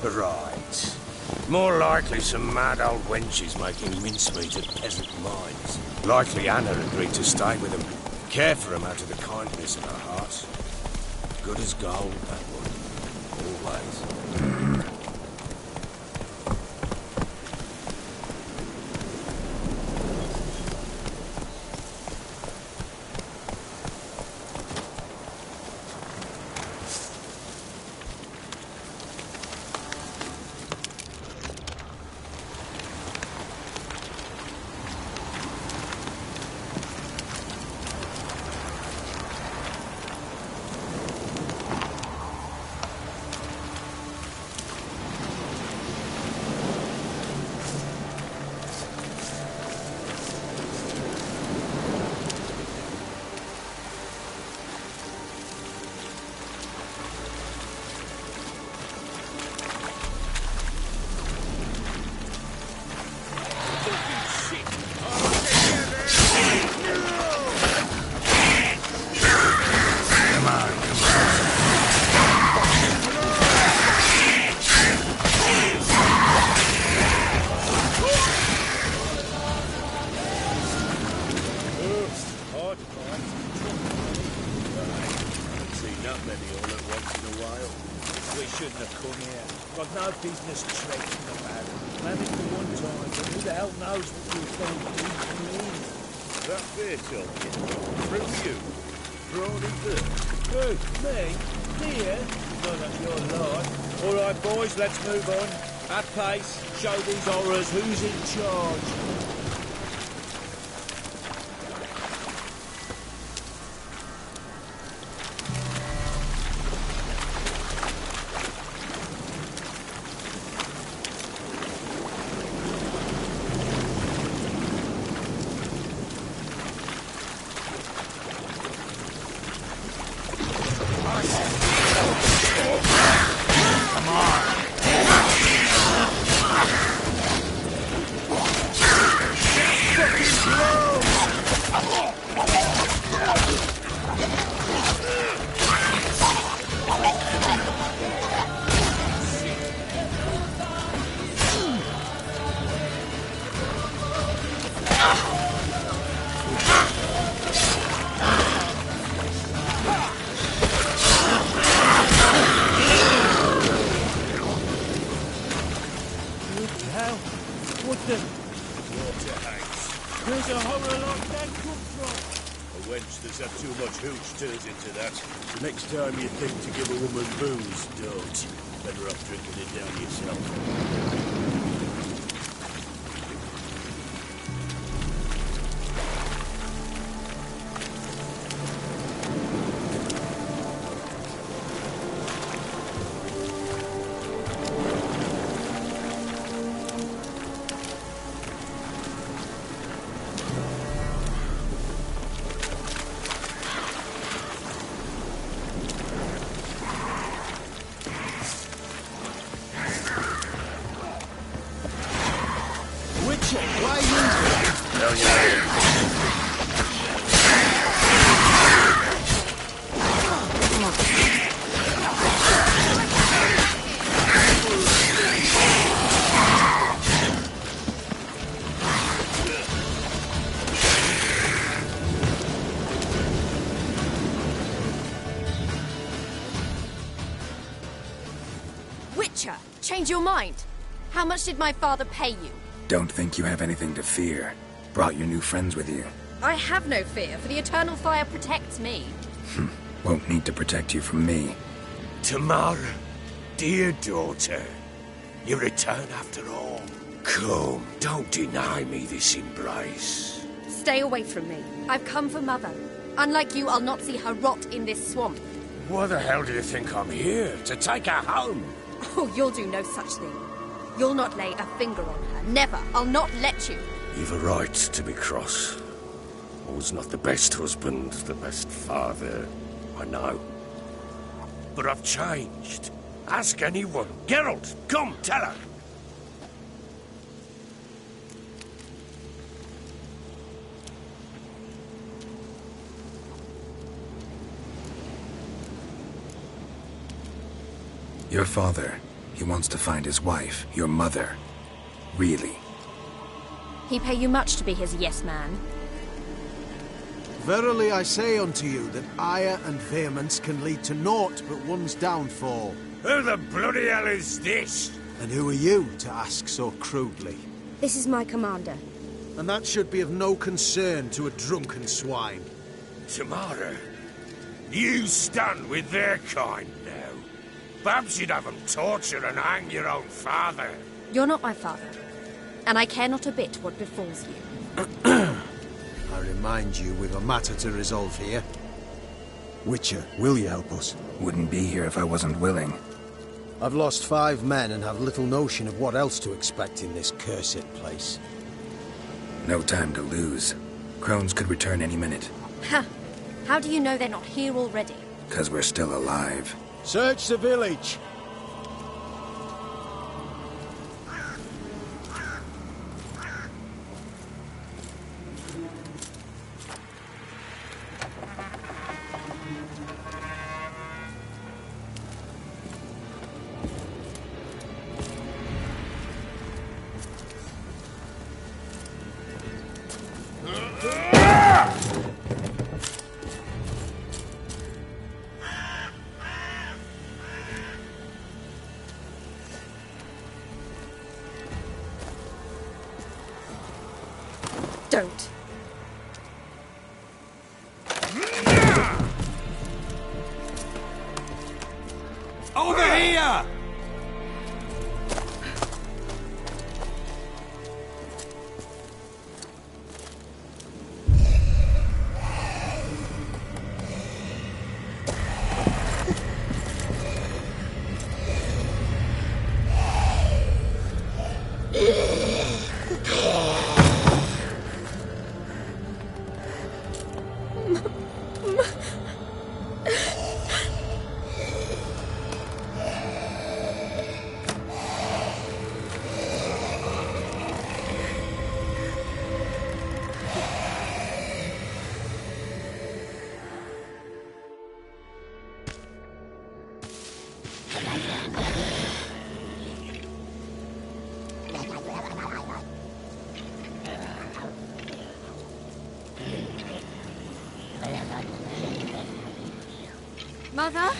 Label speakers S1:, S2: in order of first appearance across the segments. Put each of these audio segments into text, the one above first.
S1: Right. More likely some mad old wenches making mincemeat at peasant mines. Likely Anna agreed to stay with them, care for them out of the kindness of her heart. Good as gold, that would. Always.
S2: Business trading about it. Managed for one time, but who the hell knows what you'll find in?
S3: That fair talking? Through you? Brawny there?
S2: Who? Me? Here? None of your lot. All right, boys, let's move on. At pace, show these horrors who's in charge.
S3: Turns into that. Next time you think to give a woman booze, don't. Better off drinking it down yourself.
S4: Change your mind. How much did my father pay you?
S5: Don't think you have anything to fear. Brought your new friends with you.
S4: I have no fear, for the eternal fire protects me.
S5: Won't need to protect you from me.
S1: Tamara, dear daughter, you return after all. Come, don't deny me this embrace.
S4: Stay away from me. I've come for Mother. Unlike you, I'll not see her rot in this swamp.
S1: Why the hell do you think I'm here? To take her home?
S4: Oh, you'll do no such thing. You'll not lay a finger on her. Never. I'll not let you.
S1: You've a right to be cross. I was not the best husband, the best father, I know. But I've changed. Ask anyone. Geralt, come, tell her.
S5: Your father, He wants to find his wife, your mother. Really.
S4: He pay you much to be his yes man.
S6: Verily I say unto you that ire and vehemence can lead to naught but one's downfall.
S1: Who the bloody hell is this?
S6: And who are you to ask so crudely?
S4: This is my commander.
S6: And that should be of no concern to a drunken swine.
S1: Tamara, you stand with their kind now. Perhaps you'd have them torture and hang your own father.
S4: You're not my father, and I care not a bit what befalls you.
S6: I remind you we've a matter to resolve here. Witcher, will you help us?
S5: Wouldn't be here if I wasn't willing.
S6: I've lost 5 men and have little notion of what else to expect in this cursed place.
S5: No time to lose. Crones could return any minute.
S4: Ha! How do you know they're not here already?
S5: 'Cause we're still alive.
S6: Search the village!
S4: Don't.
S2: Over here!
S4: Mother?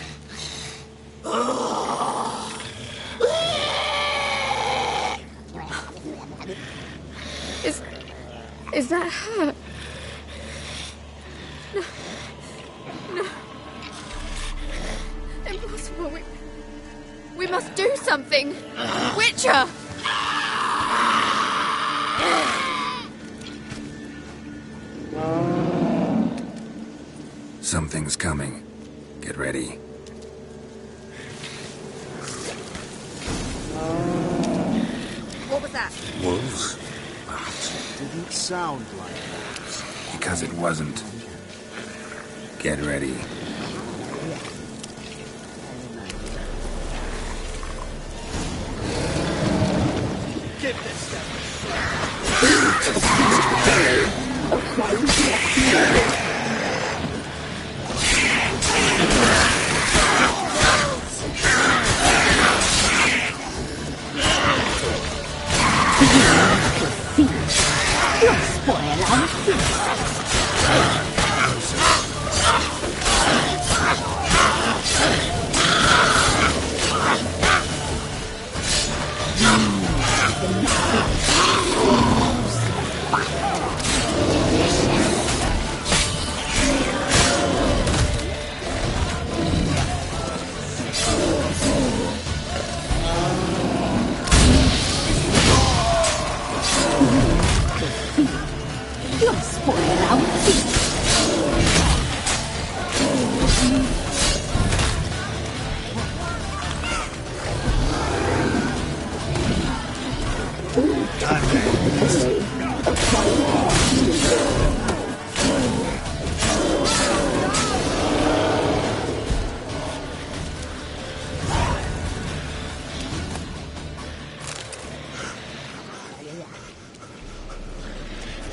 S4: Is that her? No. No. Impossible. We must do something. Witcher!
S5: Something's coming. Get ready.
S4: What was that?
S1: Wolves?
S6: Didn't sound like that.
S5: Because it wasn't. Get ready.
S2: Give this stuff.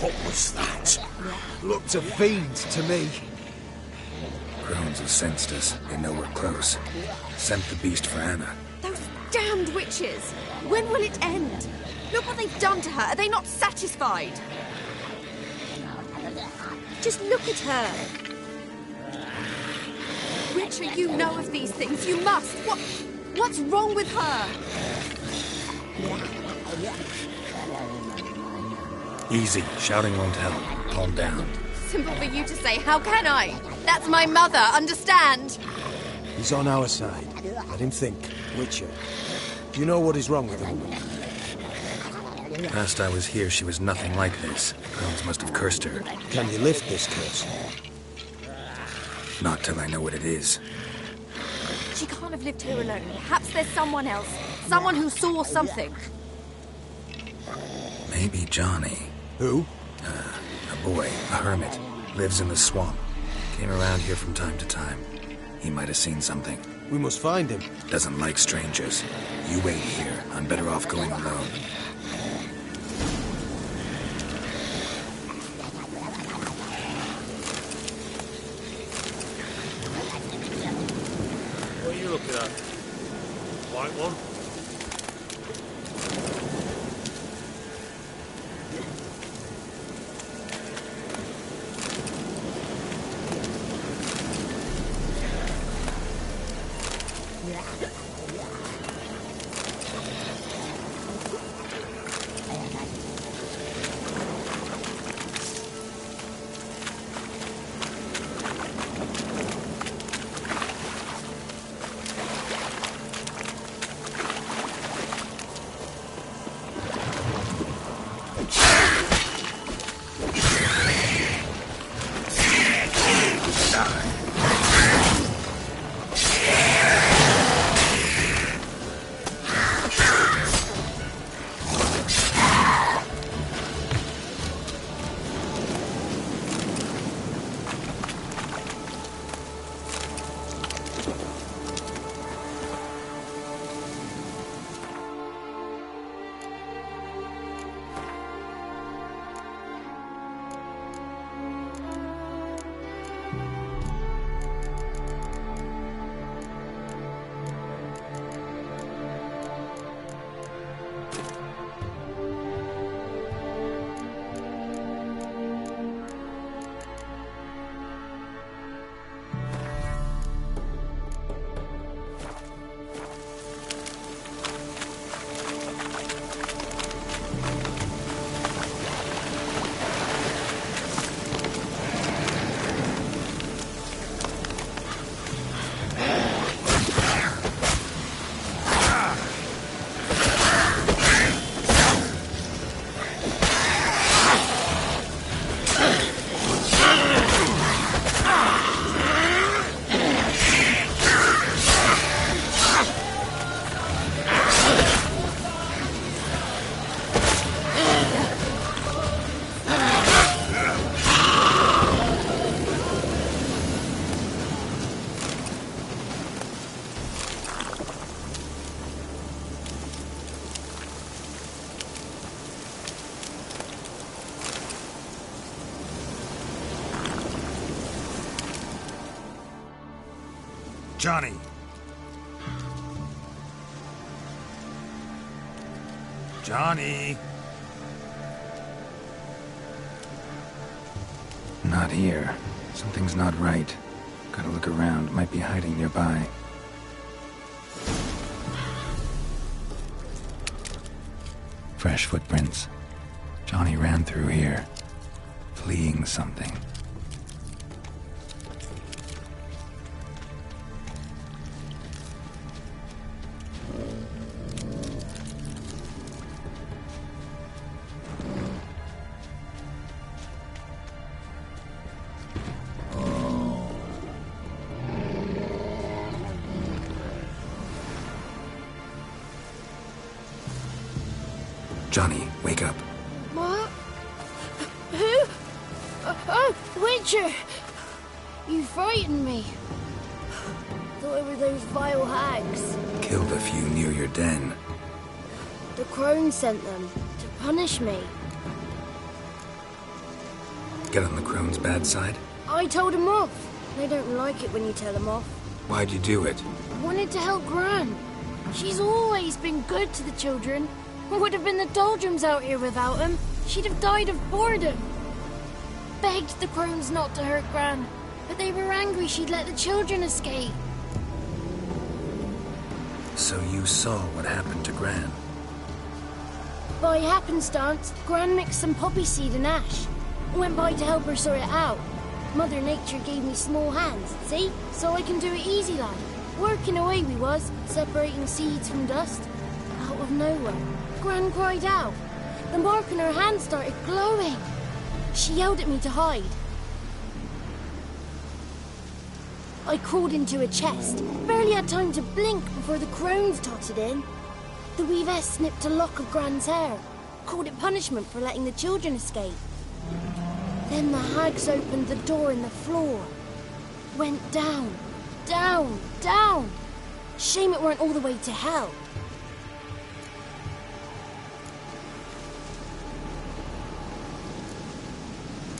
S1: What was that?
S6: Looked a fiend to me.
S5: Crones have sensed us. They know we're close. Sent the beast for Anna.
S4: Those Damned witches! When will it end? Look what they've done to her. Are they not satisfied? Just look at her. Richard, you know of these things. You must. What's wrong with her?
S5: Easy. Shouting won't help. Calm down.
S4: Simple for you to say. How can I? That's my mother. Understand?
S6: He's on our side. Let him think. Witcher, do you know what is wrong with the woman?
S5: Last I was here, she was nothing like this. Crones must have cursed her.
S6: Can you lift this curse?
S5: Not till I know what it is.
S4: She can't have lived here alone. Perhaps there's someone else. Someone who saw something.
S5: Maybe Johnny.
S6: Who?
S5: A boy, a hermit. Lives in the swamp. Came around here from time to time. He might have seen something.
S6: We must find him.
S5: Doesn't like strangers. You wait here. I'm better off going alone.
S3: What are you looking at? White one?
S5: Johnny! Johnny! Not here. Something's not right. Gotta look around. Might be hiding nearby. Fresh footprints. Johnny ran through here, fleeing something. Johnny, wake up.
S7: What? Who? Oh, Witcher! You frightened me. Thought it were those vile hags.
S5: Killed a few near your den.
S7: The crone sent them to punish me.
S5: Get on the crone's bad side?
S7: I told them off. They don't like it when you tell them off.
S5: Why'd you do it?
S7: I wanted to help Gran. She's always been good to the children. It would have been the doldrums out here without him. She'd have died of boredom. Begged the crones not to hurt Gran, but they were angry she'd let the children escape.
S5: So you saw what happened to Gran?
S7: By happenstance, Gran mixed some poppy seed and ash. Went by to help her sort it out. Mother Nature gave me small hands, see? So I can do it easy like. Working away we was, separating seeds from dust. Out of nowhere, Gran cried out. The mark on her hand started glowing. She yelled at me to hide. I crawled into a chest. Barely had time to blink before the crones totted in. The weavess snipped a lock of Gran's hair. Called it punishment for letting the children escape. Then the hags opened the door in the floor. Went down, down, down. Shame it weren't all the way to hell.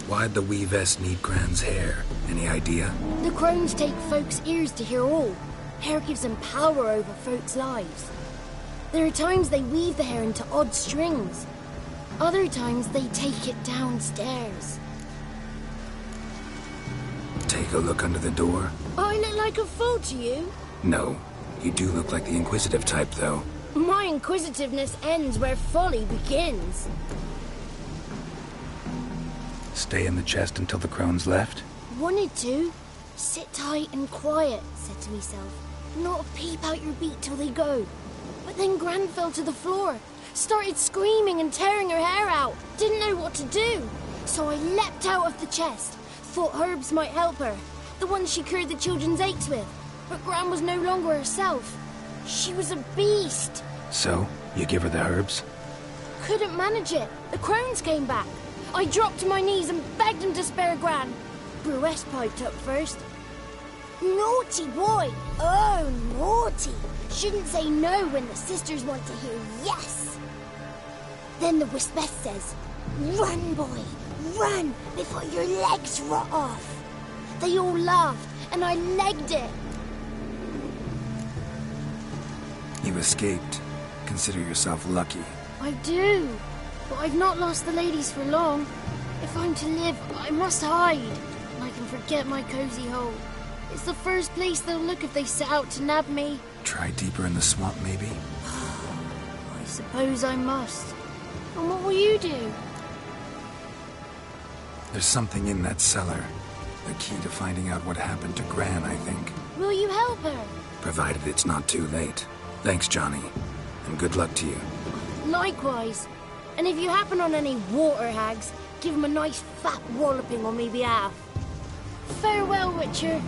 S5: Why'd the weavess need Gran's hair? Any idea?
S7: The crones take folks' ears to hear all. Hair gives them power over folks' lives. There are times they weave the hair into odd strings. Other times they take it downstairs.
S5: Take a look under the door?
S7: I look like a fool to you?
S5: No. You do look like the inquisitive type, though.
S7: My inquisitiveness ends where folly begins.
S5: Stay in the chest until the crones left?
S7: Wanted to. Sit tight and quiet, said to myself. Not a peep out your beat till they go. But then Gran fell to the floor. Started screaming and tearing her hair out. Didn't know what to do. So I leapt out of the chest. Thought herbs might help her. The ones she cured the children's aches with. But Gran was no longer herself. She was a beast.
S5: So, you give her the herbs?
S7: Couldn't manage it. The crones came back. I dropped to my knees and begged him to spare Gran. Bruce piped up first. Naughty boy. Oh, naughty. Shouldn't say no when the sisters want to hear yes. Then the Wispess says, run, boy, run before your legs rot off. They all laughed and I legged it.
S5: You escaped. Consider yourself lucky.
S7: I do, but I've not lost the ladies for long. If I'm to live, I must hide. And I can forget my cozy hole. It's the first place they'll look if they set out to nab me.
S5: Try deeper in the swamp, maybe?
S7: I suppose I must. And what will you do?
S5: There's something in that cellar. The key to finding out what happened to Gran, I think.
S7: Will you help her?
S5: Provided it's not too late. Thanks, Johnny. And good luck to you.
S7: Likewise. And if you happen on any water hags, give them a nice fat walloping on me behalf. Farewell, Witcher.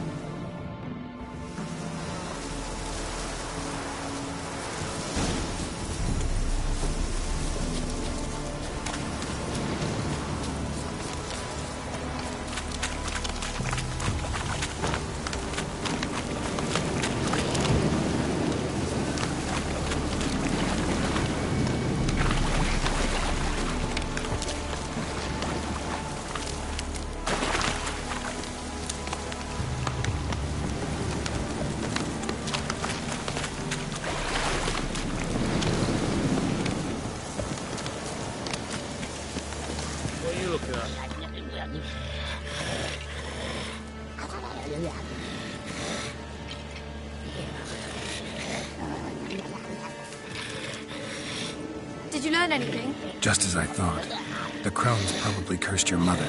S4: Did you learn anything?
S5: Just as I thought. The crones probably cursed your mother.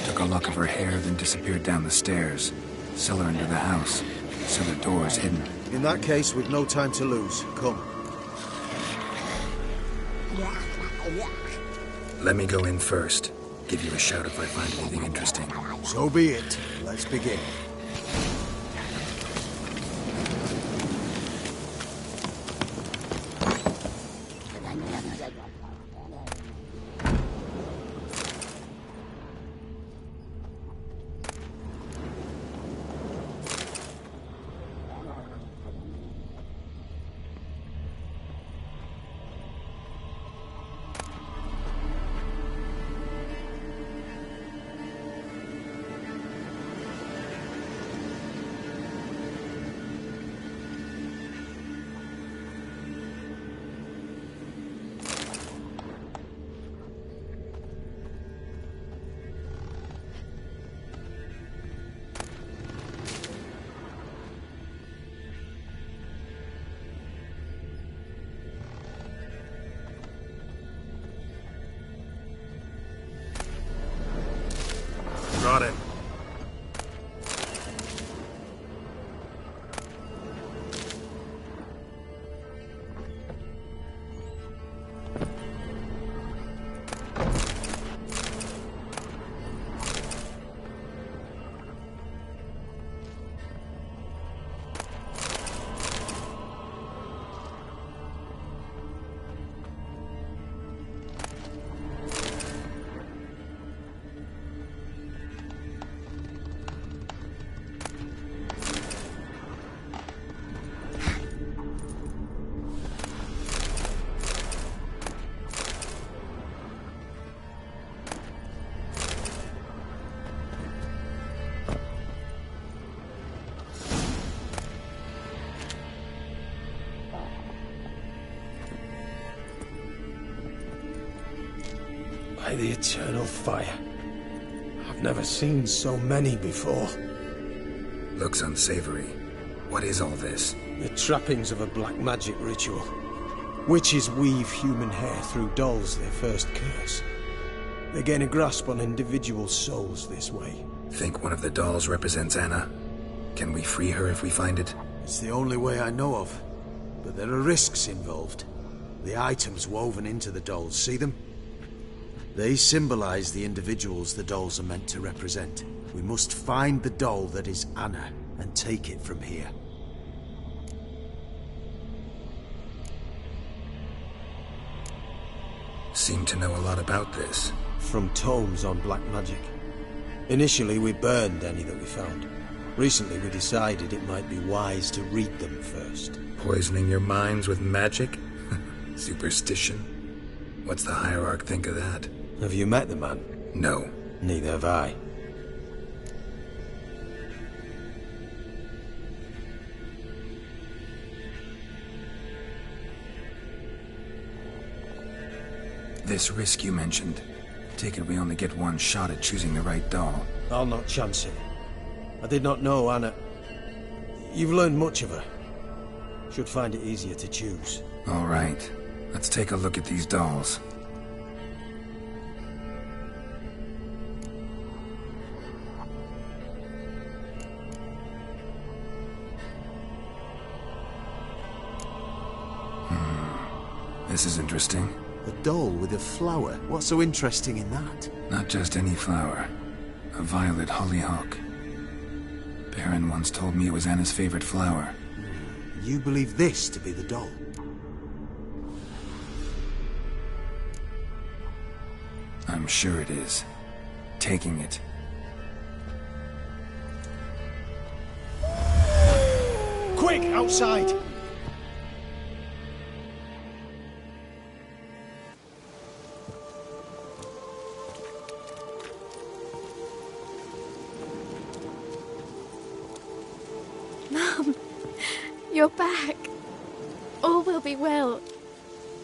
S5: Took a lock of her hair, then disappeared down the stairs. Cellar into the house. Cellar doors hidden.
S6: In that case, we've no time to lose. Come.
S5: Let me go in first. Give you a shout if I find anything interesting.
S6: So be it. Let's begin. By the eternal fire. I've never seen so many before.
S5: Looks unsavory. What is all this?
S6: The trappings of a black magic ritual. Witches weave human hair through dolls their first curse. They gain a grasp on individual souls this way.
S5: Think one of the dolls represents Anna? Can we free her if we find it?
S6: It's the only way I know of. But there are risks involved. The items woven into the dolls, see them? They symbolize the individuals the dolls are meant to represent. We must find the doll that is Anna and take it from here.
S5: Seem to know a lot about this.
S6: From tomes on black magic. Initially, we burned any that we found. Recently, we decided it might be wise to read them first.
S5: Poisoning your minds with magic? Superstition? What's the hierarch think of that?
S6: Have you met the man?
S5: No.
S6: Neither have I.
S5: This risk you mentioned. Take it we only get one shot at choosing the right doll.
S6: I'll not chance it. I did not know Anna. You've learned much of her. Should find it easier to choose.
S5: All right. Let's take a look at these dolls. This is interesting.
S6: A doll with a flower. What's so interesting in that?
S5: Not just any flower. A violet hollyhock. Baron once told me it was Anna's favorite flower.
S6: You believe this to be the doll?
S5: I'm sure it is. Taking it.
S6: Quick, outside!
S7: Mum, you're back. All will be well.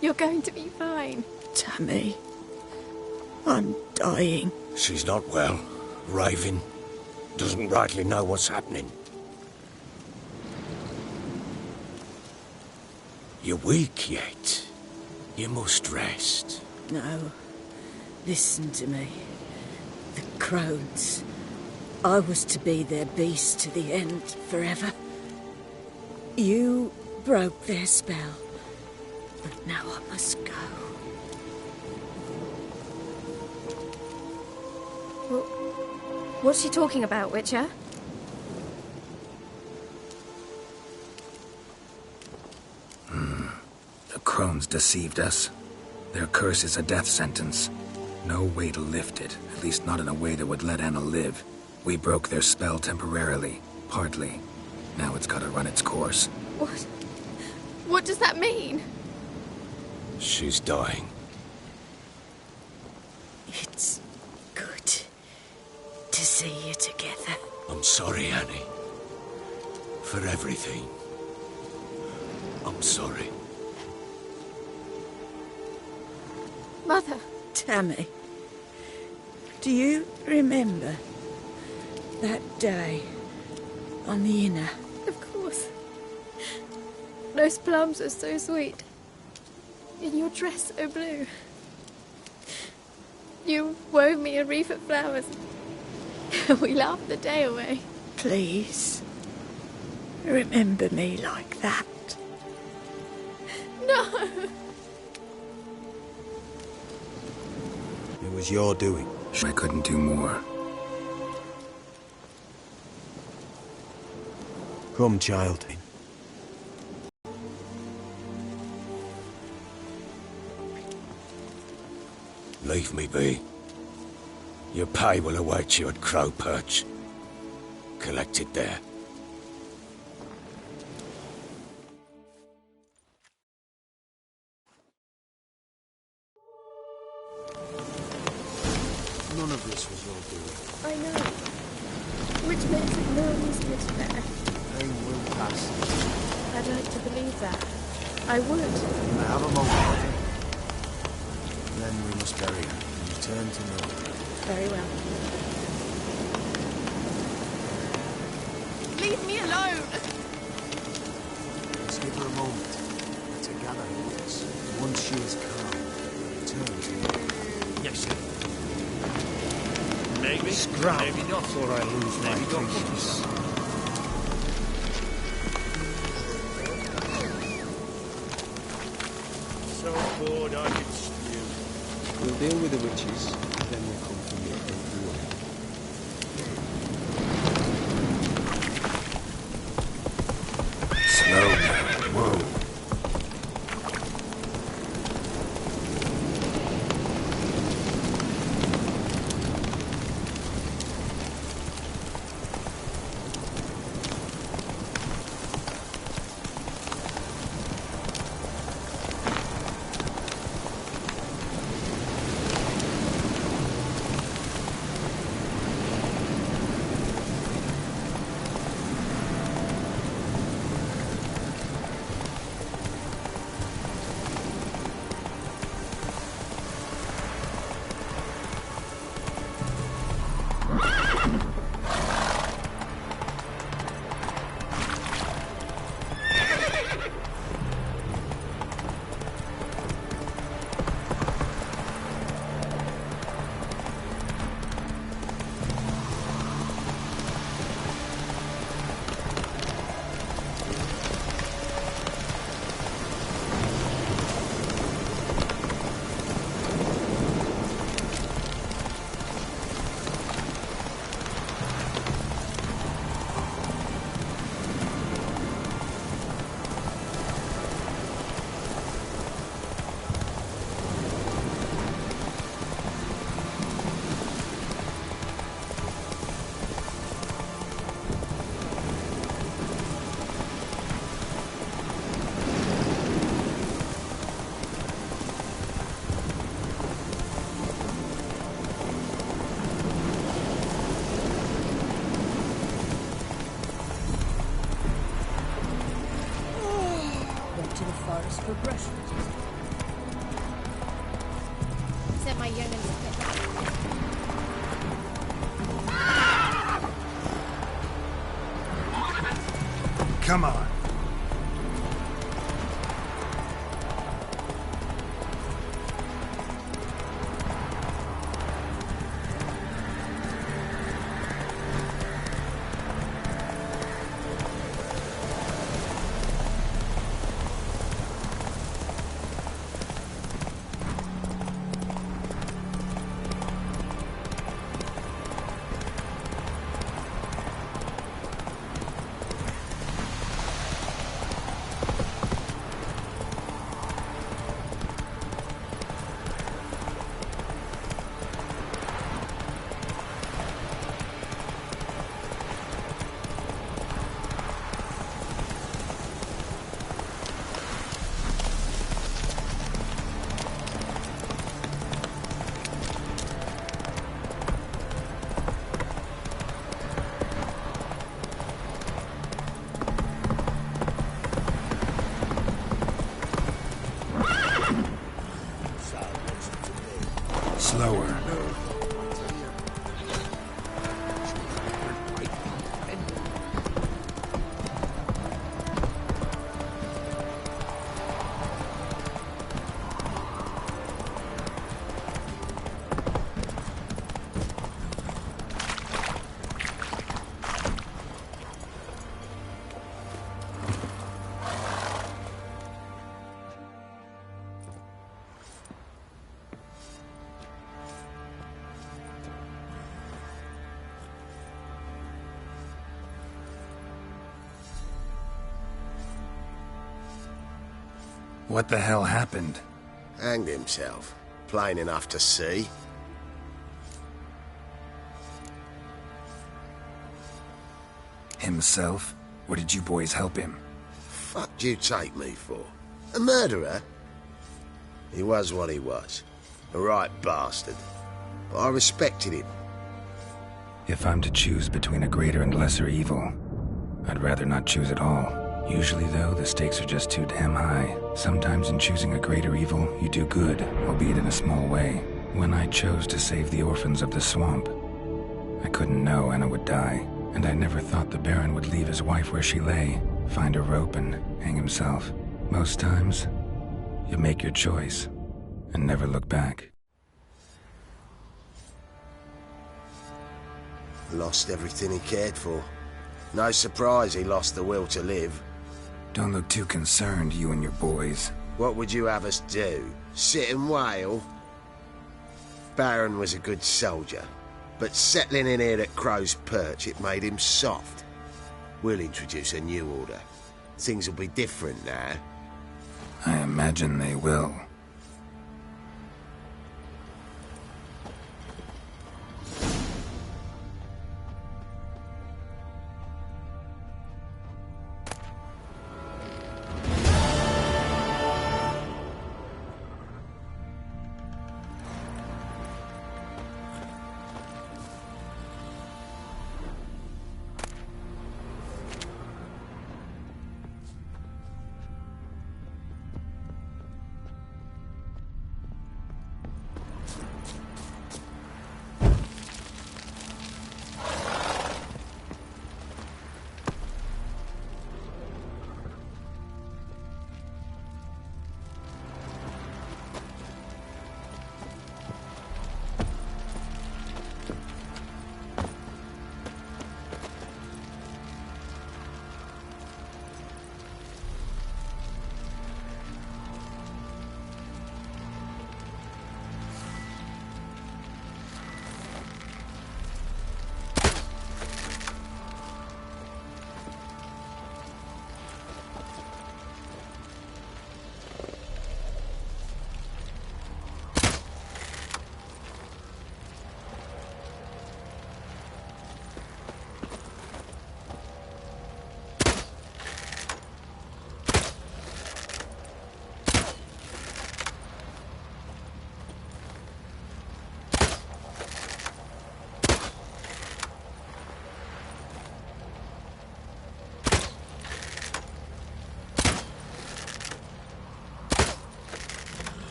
S7: You're going to be fine.
S2: Tammy, I'm dying.
S1: She's not well. Raving. Doesn't rightly know what's happening. You're weak yet. You must rest.
S2: No, listen to me. The crones. I was to be their beast to the end, forever. You broke their spell. But now I must go.
S7: What's she talking about, Witcher?
S5: The crones deceived us. Their curse is a death sentence. No way to lift it, at least not in a way that would let Anna live. We broke their spell temporarily, partly. Now it's gotta run its course.
S7: What? What does that mean?
S1: She's dying.
S2: It's good to see you together.
S1: I'm sorry, Annie. For everything. I'm sorry.
S7: Mother.
S2: Tammy, do you remember that day on the Inner?
S7: Of course. Those plums are so sweet. In your dress so blue. You wove me a wreath of flowers. We laughed the day away.
S2: Please, remember me like that.
S7: No!
S6: It was your doing.
S5: I couldn't do more.
S6: Come, child.
S1: Leave me be. Your pay will await you at Crow Perch. Collect it there.
S6: None of this was your doing.
S7: I know. Which makes it more easier to bear.
S6: Pain will pass.
S7: I'd like to believe that. I would.
S6: I have a moment. Then we must bury her and return to normal.
S2: Very well.
S4: Leave me alone!
S6: Let's give her a moment. Let her gather her wits. Once she is calm, return to normal.
S3: Yes, sir. Maybe.
S1: Scrap
S3: Maybe not.
S1: before I lose my
S3: Maybe not.
S1: patience.
S3: So bored I could stew.
S8: We'll deal with the witches, then we'll come for you. Don't you worry.
S5: Slow now. Whoa.
S2: Went to the forest for brushwood.
S7: Sent my young'uns to get that.
S5: Come on. Slower. What the hell happened?
S1: Hanged himself. Plain enough to see.
S5: Himself? Or did you boys help him?
S1: Fuck do you take me for? A murderer? He was what he was. A right bastard. But I respected him.
S5: If I'm to choose between a greater and lesser evil, I'd rather not choose at all. Usually, though, the stakes are just too damn high. Sometimes in choosing a greater evil, you do good, albeit in a small way. When I chose to save the orphans of the swamp, I couldn't know Anna would die, and I never thought the Baron would leave his wife where she lay, find a rope and hang himself. Most times, you make your choice and never look back.
S1: Lost everything he cared for. No surprise he lost the will to live.
S5: Don't look too concerned, you and your boys.
S1: What would you have us do? Sit and wail? Baron was a good soldier, but settling in here at Crow's Perch, it made him soft. We'll introduce a new order. Things will be different now.
S5: I imagine they will.